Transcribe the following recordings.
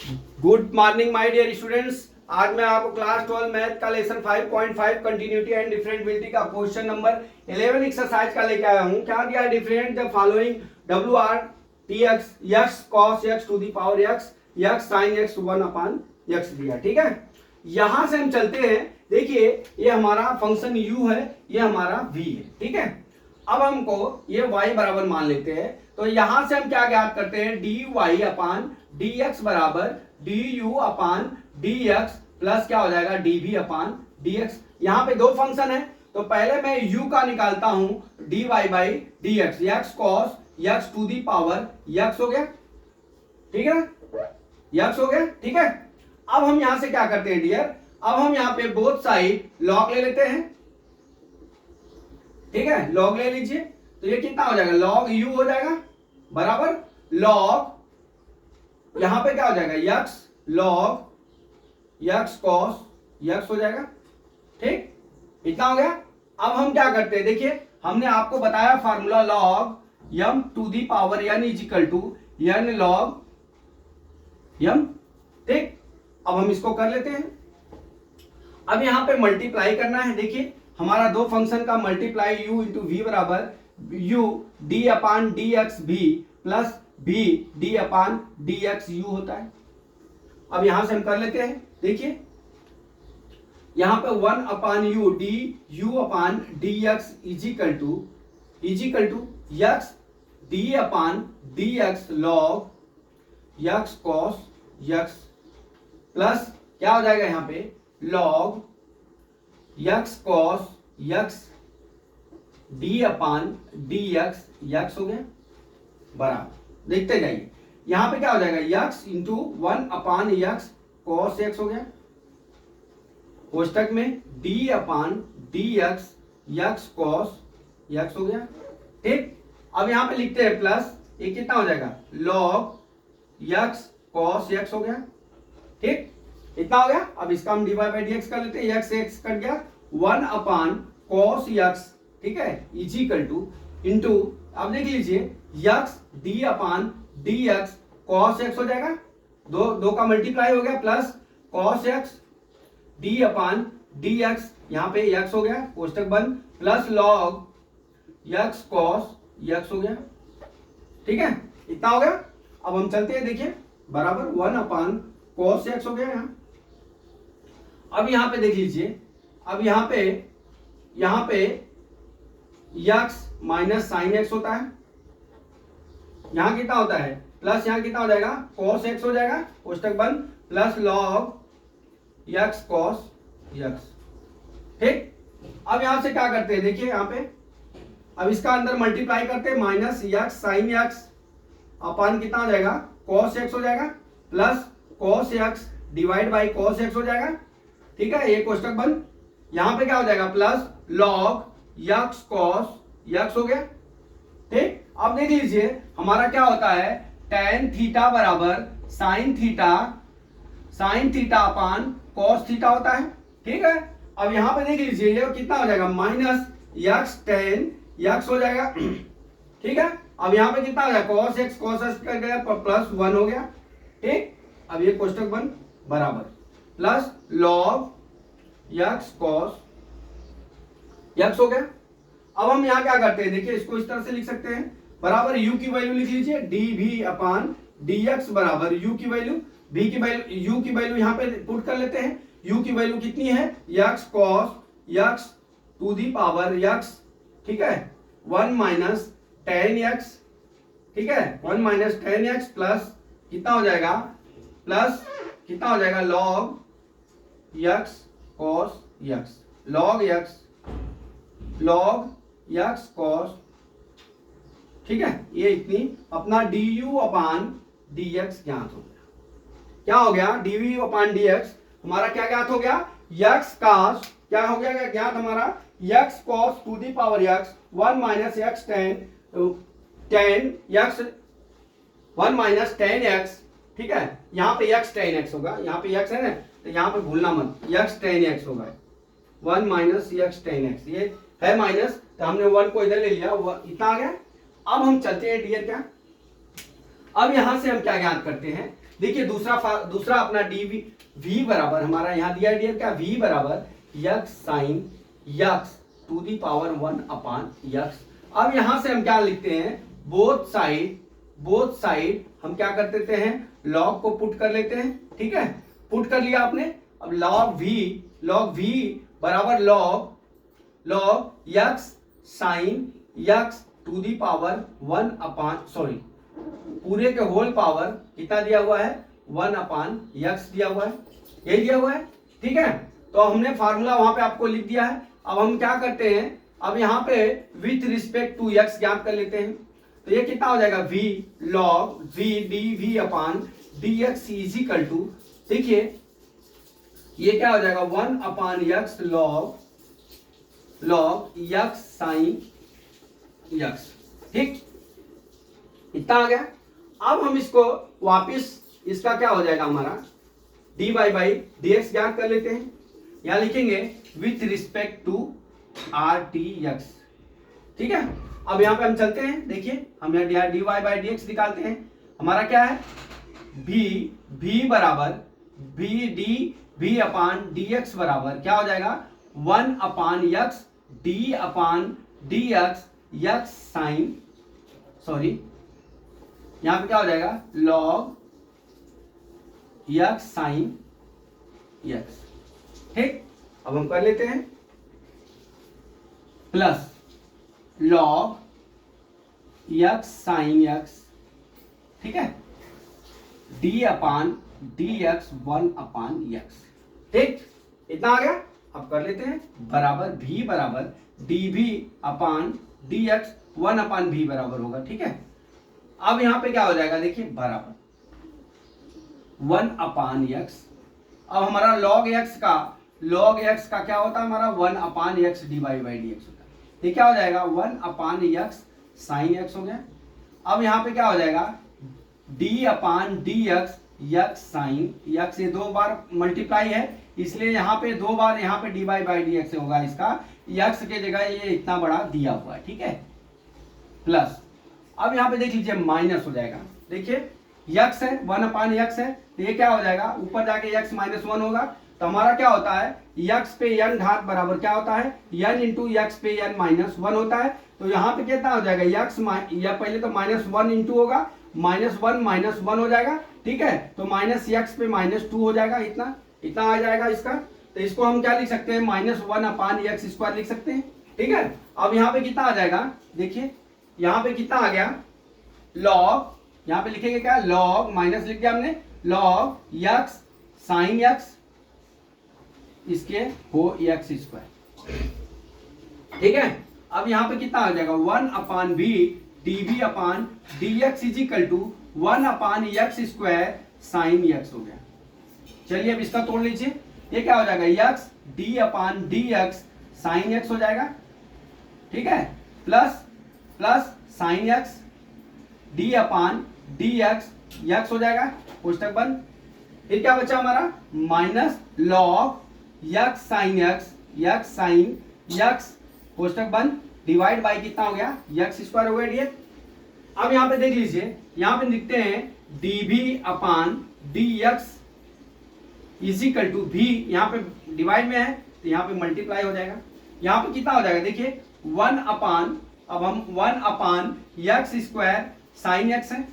Good morning my dear students. आज मैं आपको क्लास 12 मैथ का लेसन 5.5 कंटिन्यूटी एंड डिफरेंटबिलिटी का क्वेश्चन नंबर 11 एक्सरसाइज का लेके आया हूं। क्या दिया है? डिफरेंट द फॉलोइंग डब्ल्यू r t x x cos x to the power x x sine x 1/x दिया। ठीक है, यहां से हम चलते हैं। देखिए ये हमारा फंक्शन u है, ये हमारा v है। ठीक है, अब हमको ये y बराबर मान लेते हैं। तो यहां से हम क्या ज्ञात करते हैं? dy अपान dx बराबर du अपान dx प्लस क्या हो जाएगा? dv upon dx। यहां पे दो फंक्शन है, तो पहले मैं u का निकालता हूं dy by dx, x cos x to the power x हो गया। ठीक है, x हो गया। ठीक है, अब हम यहां से क्या करते हैं डियर? अब हम यहां पे बोथ साइड लॉग ले लेते हैं। ठीक है, लॉग ले लीजिए, तो ये कितना हो जाएगा? लॉग u हो जाएगा बराबर लॉग, यहां पे क्या हो जाएगा? x log x cos x हो जाएगा। ठीक, इतना हो गया। अब हम क्या करते हैं? देखिए हमने आपको बताया formula log m to the power n is equal to n log m। ठीक, अब हम इसको कर लेते हैं। अब यहां पे मल्टीप्लाई करना है। देखिए हमारा दो फंक्शन का मल्टीप्लाई u इंटू वी बराबर u d upon D x भी plus b d upon D x you होता है। अब यहां से हम कर लेते हैं। देखिए यहां पे 1 upon U D U upon D X is equal to X D upon D X log X cos X plus क्या हो जाएगा? यहां पे log x cos x d upon D X हो गया बराबर। देखते जाइए यहां पे क्या हो जाएगा? x into 1 upon x cos x हो गया, कोष्टक में d upon D x cos x हो गया। ठीक, अब यहां पे लिखते हैं प्लस, ये कितना हो जाएगा? लॉग x कॉस x हो गया। ठीक, इतना हो गया। अब इसका हम dy बाई डी एक्स कर लेते हैं। x कट गया, 1 अपान कॉस x, ठीक है, इज इक्वल टू इंटू, अब देख लीजिए x d upon D x cos x हो जाएगा, दो का मल्टीप्लाई हो गया, plus cos x d upon D x, यहां पे x हो गया कोष्टक बंद, plus log x cos x हो गया। ठीक है, इतना हो गया। अब हम चलते हैं। देखिए बराबर 1 अपान कॉस x हो गया यहां। अब यहां पे देख लीजिए, अब यहां पे x माइनस साइन x होता है, यहां कितना होता है? प्लस यहां कितना हो जाएगा? cos x हो जाएगा कोष्टक बंद, plus log x cos x। ठीक, अब यहां से क्या करते हैं? देखिए यहां पे अब इसका अंदर मल्टीप्लाई करते हैं, माइनस x साइन x अपान कितना हो जाएगा? cos x हो जाएगा, plus cos x divide by cos x हो जाएगा। ठीक है, ये कोष्टक बंद, यहां पे क्या हो जाएगा? Plus log x cos x हो गया। ठीक, अब देख लीजिए हमारा क्या होता है? tan थीटा बराबर sine theta upon cos theta होता है। ठीक है, अब यहां पे देख लीजिए ये कितना हो जाएगा? माइनस x tan x हो जाएगा। ठीक है, अब यहां पे कितना हो जाएगा? cos x कर गया, प्लस 1 हो गया। ठीक, अब ये कोष्टक बंद बराबर plus log x cos x हो गया। अब हम यहां क्या करते हैं? देखिए इसको इस तरह से लिख सकते हैं, बराबर u की वैल्यू लिख लीजिए dv अपान dx बराबर u की वैल्यू v की वैल्यू u की वैल्यू यहां पे पुट कर लेते हैं। u की वैल्यू कितनी है? x cos x to the power x। ठीक है, 1 माइनस tan x। ठीक है, 1 माइनस tan x प्लस कितना हो जाएगा? प्लस कितना हो जाएगा? log x cos x, log x cos। ठीक है, ये इतनी अपना du अपान dx ज्ञात हो गया। क्या हो गया? dv अपान dx हमारा क्या ज्ञात हो गया? x cos क्या हो गया ज्ञात हमारा? x cos to the power x 1 minus x tan x 1 minus tan x। ठीक है, यहां पे x tan x होगा, यहां पे x है ना, तो यहां पे भूलना मत, x tan x होगा 1 माइनस x tan x, ये है माइनस, तो हमने 1 को इधर ले लिया, इतना आ गया। अब हम चलते हैं डियर क्या, अब यहां से हम क्या ज्ञात करते हैं? देखिए दूसरा अपना डी वी बराबर हमारा यहाँ दिया डियर क्या, वी बराबर x sine x to the power 1 upon x. अब यहां से हम क्या लिखते हैं, बोथ साइड हम क्या कर देते हैं, लॉग को पुट कर लेते हैं। ठीक है, पुट कर लिया आपने। अब लॉग वी बराबर log x sine x to the power 1 upon पूरे के होल पावर कितना दिया हुआ है, 1 अपान यक्स दिया हुआ है, यही दिया हुआ है। ठीक है, तो हमने फार्मूला वहां पे आपको लिख दिया है। अब हम क्या करते हैं, अब यहाँ पे विथ रिस्पेक्ट टू यक्स ज्ञात कर लेते हैं। तो ये कितना हो जाएगा, V log V D we upon D X is equal to, देखिए ये क्या हो जाएगा, 1 upon X log x sine X. ठीक, इतना आ गया। अब हम इसको वापिस, इसका क्या हो जाएगा हमारा, d Y by D x ज्ञात कर लेते हैं। यहां लिखेंगे with respect to r t x. ठीक है, अब यहां पे हम चलते हैं, देखिए हम यहाँ d Y by D x निकालते हैं। हमारा क्या है, भी बराबर b D we upon D x बराबर क्या हो जाएगा, 1 upon x D upon D x x sine यहां पे क्या हो जाएगा, लॉग यक्स साइन यक्स। ठीक, अब हम कर लेते हैं plus log x sine X, ठीक है, D upon D x 1 upon x. ठीक, इतना आ गया। अब कर लेते हैं बराबर भी बराबर डी भी अपान डी एक्स 1 अपान भी बराबर होगा। ठीक है, अब यहां पे क्या हो जाएगा, देखिए बराबर 1 अपान यक्स। अब हमारा लॉग एक्स का क्या होता है, हमारा 1 upon x D Y by D X होता है। ये क्या हो जाएगा, 1 अपान यक्स साइन यक्स हो गया। अब यहां पे क्या हो जाएगा, D upon D x x sine X, ये 2 बार मल्टीप्लाई है इसलिए यहां पे 2 बार यहाँ पे d Y by D x होगा, इसका यक्स के जगह ये इतना बड़ा दिया हुआ है। ठीक है, प्लस अब यहां पे देख लीजिए माइनस हो जाएगा, देखिए यक्स है 1 अपान यक्स है, तो ये क्या हो जाएगा, ऊपर जाके यक्स माइनस 1 होगा। तो हमारा क्या होता है, यक्स पे एन घात बराबर क्या होता है, एन इंटू यक्स पे एन माइनस 1 होता है। तो यहाँ पे कितना हो जाएगा, यक्स या पहले तो -1 इंटू होगा, -1 हो जाएगा। ठीक है, तो माइनस यक्स पे -2 हो जाएगा, इतना आ जाएगा इसका। तो इसको हम क्या लिख सकते हैं, -1 अपान यक्स स्क्वायर लिख सकते हैं। ठीक है, अब यहाँ पे कितना आ जाएगा, देखिए यहाँ पे कितना आ गया, लॉग, यहाँ पे लिखेंगे क्या, लॉग माइनस लिख दिया हमने, लॉग यक्स साइन यक्स इसके हो यक्स स्क्वायर। ठीक है, अब यहाँ पे कितना आ जाएगा, 1 upon B D we upon D X is equal to 1 upon X square sine X हो गया। चलिए अब इसका तोड़ लीजिए, ये क्या हो जाएगा, X D upon D X sine X हो जाएगा। ठीक है, plus sine X D upon D x X हो जाएगा, कोष्टक बंद। फिर क्या बचा हमारा, minus log x sine X कोष्टक बंद, डिवाइड बाई कितना हो गया, यक्स स्क्वायर हो गया डियर। अब यहां पे देख लीजिए, यहां पे लिखते हैं डी भी अपान डी एक्स इजिकल टू भी, यहां पे डिवाइड में है तो यहां पे मल्टीप्लाई हो जाएगा। यहां पे कितना हो जाएगा, देखिए 1 अपान, अब हम 1 upon X square sine x है।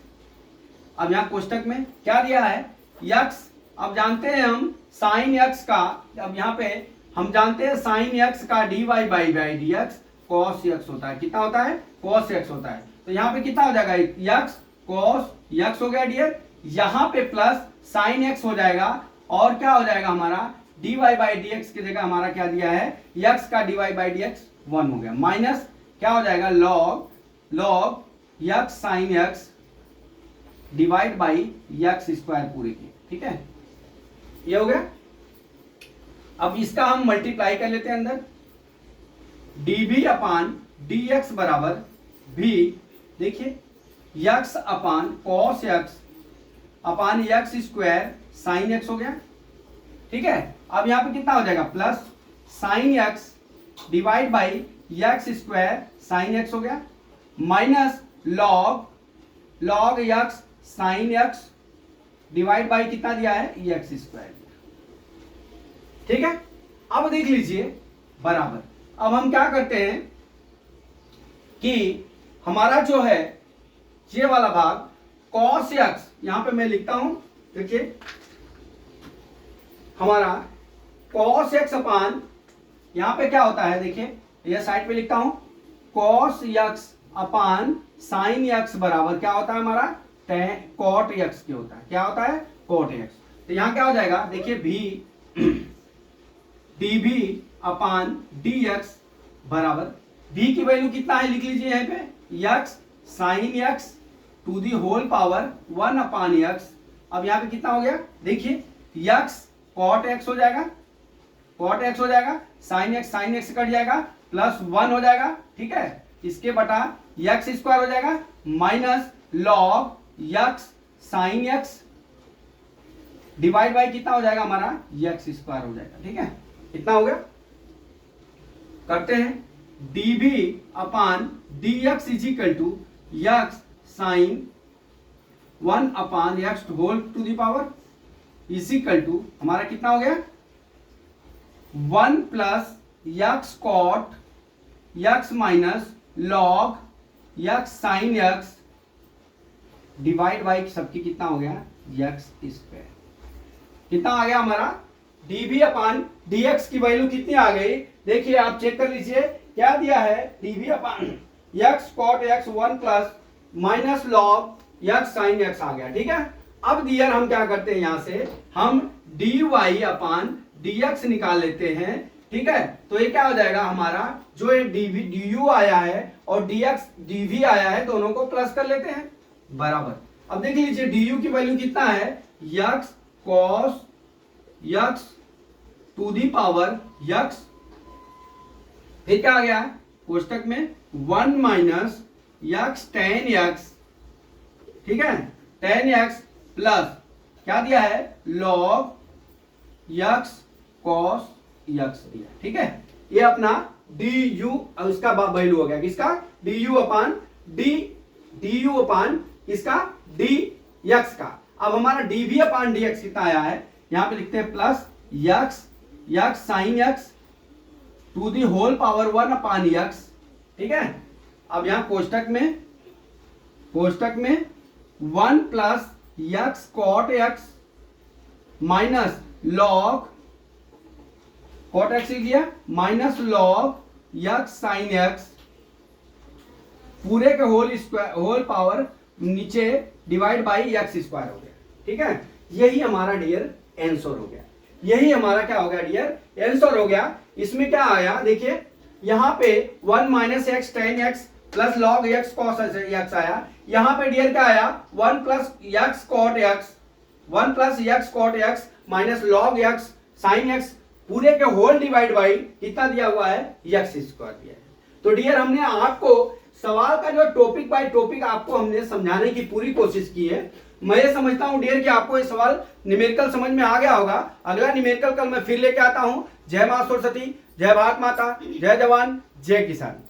अब यहां कोष्टक में क्या दिया है, यक्स, अब जानते हैं हम साइन यक्स का, अब यहाँ पे हम जानते हैं साइन यक्स का d Y by D x cos x होता है, कितना होता है, कॉस यक्स होता है। तो यहाँ पे कितना हो जाएगा, यक्स कॉस यक्स हो गया डियर, यहाँ पे प्लस साइन एक्स हो जाएगा, और क्या हो जाएगा हमारा, d Y by D x की जगह हमारा क्या दिया है, यक्स का d Y by D x 1 हो गया, माइनस क्या हो जाएगा, log x sine x divide by x square पूरे की। ठीक है, ये हो गया। अब इसका हम मल्टीप्लाई कर लेते हैं अंदर, डी बी अपान डी एक्स बराबर भी, देखिए यक्स अपान कॉस यक्स अपान यक्स स्क्वायर साइन एक्स हो गया। ठीक है, अब यहां पे कितना हो जाएगा, plus sine x divide by x square sign X हो गया, minus log x sine x divide by कितना दिया है, एक्स स्क्वायर। ठीक है, अब देख लीजिए बराबर। अब हम क्या करते हैं कि हमारा जो है ये वाला भाग cos x, यहां पे मैं लिखता हूं, देखिए हमारा cos x अपान, यहां पे क्या होता है, देखिए ये साइड पे लिखता हूं, cos x अपान sin x बराबर क्या होता है हमारा, cot x के होता है, क्या होता है, cot x। तो यहां क्या हो जाएगा, देखिए v dv अपान dx बराबर, v की वैल्यू कितना है लिख लीजिए यहाँ पे, x sin x to the whole power 1 upon x। अब यहाँ पे कितना हो गया, देखिए x cot x हो जाएगा, cot x हो जाएगा, sin x कट जाएगा, प्लस 1 हो जाएगा, ठीक है, इसके बटा x स्क्वायर हो जाएगा, minus log x sin x divide by कितना हो जाएगा हमारा, x स्क्वायर हो जाएगा। ठीक है, कितना हो गया, करते हैं, dv upon dx is equal to x sine 1 upon x whole to the power is equal to हमारा कितना हो गया, 1 plus x cot x minus log x sine x divide by सबकी कितना हो गया, x स्क्वायर। कितना आ गया हमारा, dv अपान dx की वैल्यू कितनी आ गई, देखिए आप चेक कर लीजिए क्या दिया है, dv अपान x cot x 1 plus minus log x sin x आ गया। ठीक है, अब डियर हम क्या करते हैं, यहां से हम dy अपान dx निकाल लेते हैं। ठीक है, तो ये क्या हो जाएगा हमारा, जो ये du आया है और dx dv आया है, दोनों को प्लस कर लेते हैं बराबर। अब देख लीजिए du की वैल्यू कितना है, x cos x to the power x, फिर क्या आ गया कोष्टक में 1 माइनस x tan x, ठीक है, tan x प्लस क्या दिया है, log x cos x दिया। ठीक है, ये अपना du उसका वैल्यू हो गया, किसका, du अपान इसका dx का। अब हमारा dv अपान dx कितना आया है, यहां पे लिखते हैं plus x sine x to the whole power 1 upon x। ठीक है, अब यहां कोष्टक में 1 plus x cot x minus log cot x लिख दिया, minus log x sine x पूरे के होल पावर नीचे डिवाइड बाई x स्क्वायर हो गया। ठीक है, यही हमारा डियर आंसर हो गया, यही हमारा क्या हो गया डियर, आंसर हो गया। इसमें क्या आया, देखिए यहां पे 1 minus x tan x plus log x cos x आया, यहां पे डियर क्या आया, 1 plus x cot x minus log x sin x पूरे के होल डिवाइड बाई कितना दिया हुआ है, x स्क्वायर दिया है। तो डियर हमने आपको सवाल का जो टॉपिक बाय टॉपिक आपको हमने समझाने की पूरी कोशिश की है। मैं ये समझता हूं डियर कि आपको ये सवाल न्यूमेरिकल समझ में आ गया होगा। अगला न्यूमेरिकल कल मैं फिर लेके आता हूं। जय मां सरस्वती, जय भारत माता, जय जवान, जय किसान।